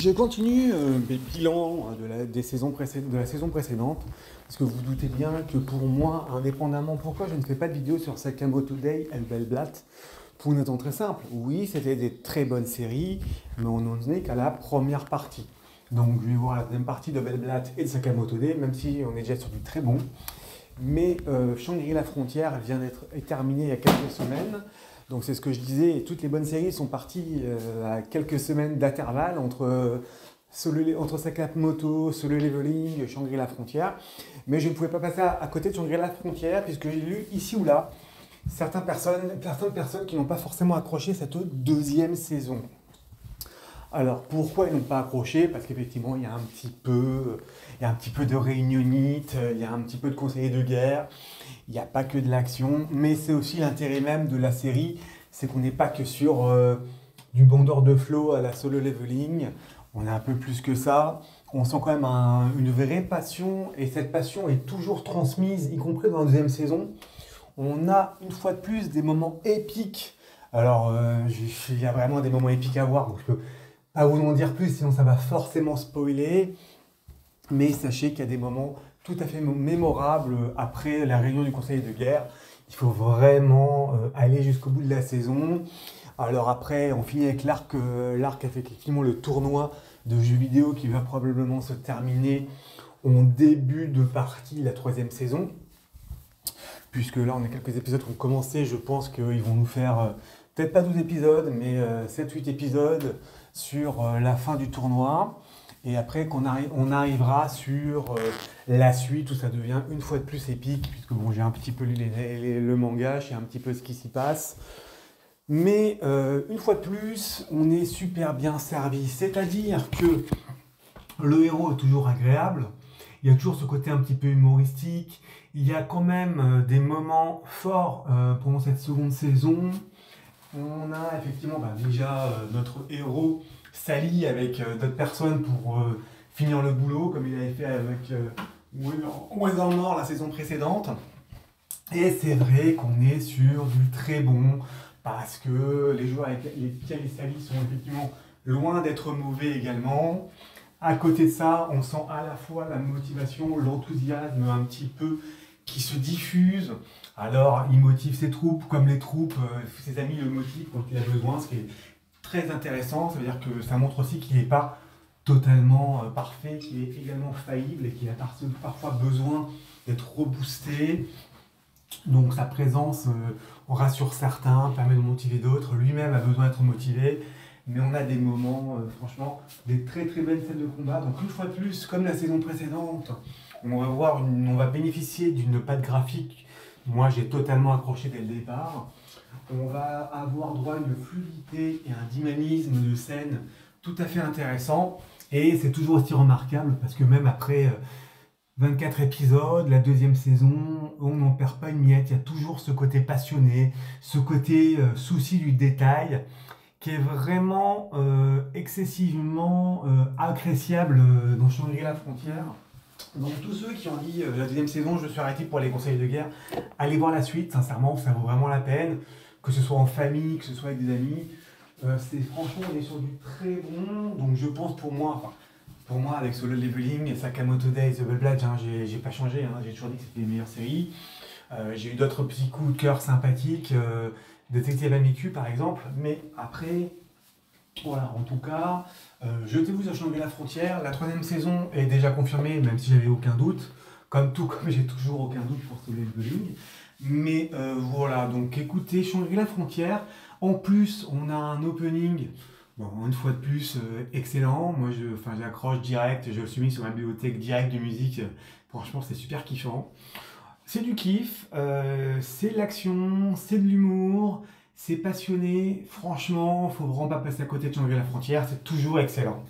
Je continue mes bilans de la saison précédente, parce que vous doutez bien que pour moi, indépendamment, pourquoi je ne fais pas de vidéo sur Sakamoto Days et Hellblatt, pour une raison très simple. Oui, c'était des très bonnes séries, mais on n'en est qu'à la première partie. Donc je vais voir la deuxième partie de Hellblatt et de Sakamoto Days, même si on est déjà sur du très bon. Mais Shangri-La Frontière vient d'être terminée il y a quelques semaines. Donc c'est ce que je disais, toutes les bonnes séries sont parties à quelques semaines d'intervalle entre Sakamoto, Solo Leveling, Shangri-La Frontière. Mais je ne pouvais pas passer à côté de Shangri-La Frontière puisque j'ai lu ici ou là certaines personnes qui n'ont pas forcément accroché cette deuxième saison. Alors pourquoi ils n'ont pas accroché? Parce qu'effectivement il y a un petit peu de réunionnite, il y a un petit peu de conseillers de guerre, il n'y a pas que de l'action, mais c'est aussi l'intérêt même de la série, c'est qu'on n'est pas que sur du bandeur de flow à la Solo Leveling, on a un peu plus que ça, on sent quand même une vraie passion, et cette passion est toujours transmise, y compris dans la deuxième saison. On a une fois de plus des moments épiques. Alors il y a vraiment des moments épiques à voir, donc je peux pas vous en dire plus, sinon ça va forcément spoiler. Mais sachez qu'il y a des moments tout à fait mémorables après la réunion du conseil de guerre. Il faut vraiment aller jusqu'au bout de la saison. Alors après, on finit avec l'arc effectivement le tournoi de jeux vidéo qui va probablement se terminer en début de partie la troisième saison. Puisque là, on a quelques épisodes qui ont commencé, je pense qu'ils vont nous faire, peut-être pas 12 épisodes, mais 7-8 épisodes sur la fin du tournoi. Et après, on arrivera sur la suite où ça devient une fois de plus épique, puisque bon, j'ai un petit peu lu le manga, je sais un petit peu ce qui s'y passe. Mais une fois de plus, on est super bien servi. C'est-à-dire que le héros est toujours agréable, il y a toujours ce côté un petit peu humoristique, il y a quand même des moments forts pendant cette seconde saison. On a effectivement déjà notre héros s'allie avec d'autres personnes pour finir le boulot, comme il avait fait avec Wes en Nord la saison précédente. Et c'est vrai qu'on est sur du très bon, parce que les joueurs avec lesquels il s'allie sont effectivement loin d'être mauvais également. À côté de ça, on sent à la fois la motivation, l'enthousiasme un petit peu qui se diffuse. Alors, il motive ses troupes, comme les troupes, ses amis le motivent quand il a besoin, ce qui est très intéressant. Ça veut dire que ça montre aussi qu'il n'est pas totalement parfait, qu'il est également faillible et qu'il a parfois besoin d'être reboosté. Donc sa présence rassure certains, permet de motiver d'autres. Lui-même a besoin d'être motivé. Mais on a des moments, franchement, des très très belles scènes de combat. Donc une fois de plus, comme la saison précédente, on va bénéficier d'une patte graphique. Moi, j'ai totalement accroché dès le départ. On va avoir droit à une fluidité et un dynamisme de scène tout à fait intéressant. Et c'est toujours aussi remarquable parce que même après 24 épisodes, la deuxième saison, on n'en perd pas une miette. Il y a toujours ce côté passionné, ce côté souci du détail qui est vraiment excessivement appréciable dans Shangri-La Frontière. Donc tous ceux qui ont dit la deuxième saison, je suis arrêté pour les conseils de guerre, allez voir la suite, sincèrement, ça vaut vraiment la peine, que ce soit en famille, que ce soit avec des amis. Franchement, on est sur du très bon, donc je pense pour moi avec Solo Leveling, Sakamoto Days, The Hellblatt, j'ai pas changé, j'ai toujours dit que c'était les meilleures séries. J'ai eu d'autres petits coups de cœur sympathiques, Détective Amicu par exemple, mais après, voilà, en tout cas, jetez-vous sur Shangri-La Frontière. La troisième saison est déjà confirmée, même si j'avais aucun doute, comme j'ai toujours aucun doute pour Solo Leveling. Mais voilà, donc écoutez Shangri-La Frontière. En plus, on a un opening, bon, une fois de plus, excellent. Moi, j'accroche direct, je le suis mis sur ma bibliothèque directe de musique. Franchement, c'est super kiffant. C'est du kiff, c'est de l'action, c'est de l'humour, c'est passionné. Franchement, faut vraiment pas passer à côté de Shangri-La Frontière, c'est toujours excellent.